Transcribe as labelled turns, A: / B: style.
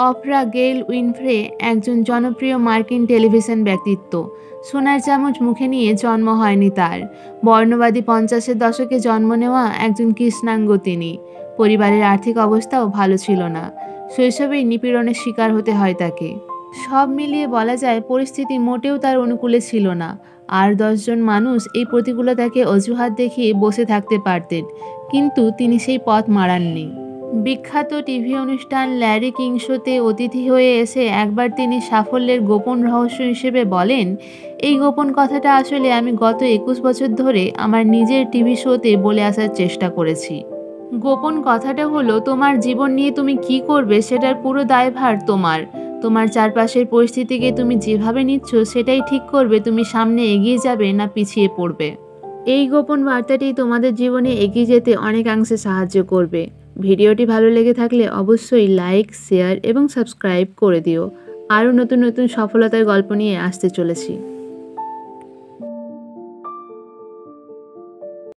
A: অফরা Gayle Winfrey একজন জনপ্রিয় মার্কিন টেলিভিশন ব্যক্তিত্ব। সোনার চামচ মুখে নিয়ে জন্ম হয়নি তার। বর্ণবাদী 50-এর দশকে জন্ম নেওয়া একজন কৃষ্ণাঙ্গ তিনি। পরিবারের আর্থিক অবস্থাও ভালো ছিল না। শৈশবেই নিপীড়নের শিকার হতে হয় তাকে। সব মিলিয়ে বলা যায় পরিস্থিতি মোটেও তার অনুকূলে ছিল না। আর 10 জন মানুষ এই প্রতিকূলতাকে অজুহাত দেখিয়ে বসে থাকতে পারতেন, কিন্তু তিনি সেই পথ মাড়াননি। বিখ্যাত টিভি অনুষ্ঠান ল্যারি কিং শোতে অতিথি হয়ে এসে একবার তিনি সাফল্যের গোপন রহস্য হিসেবে বলেন, এই গোপন কথাটা আসলে আমি গত 21 বছর ধরে আমার নিজের টিভি শোতে বলে আসার চেষ্টা করেছি। গোপন কথাটা হলো, তোমার জীবন নিয়ে তুমি কি করবে সেটার পুরো দায়ভার তোমার। তোমার চারপাশের পরিস্থিতিকে তুমি যেভাবে নিচ্ছ সেটাই ঠিক করবে তুমি সামনে এগিয়ে যাবে না পিছিয়ে পড়বে। এই গোপন বার্তাটি তোমাদের জীবনে এগিয়ে যেতে অনেকাংশে সাহায্য করবে। ভিডিওটি ভালো লেগে থাকলে অবশ্যই লাইক, শেয়ার এবং সাবস্ক্রাইব করে দিও। আরও নতুন নতুন সফলতার গল্প নিয়ে আসতে চলেছি।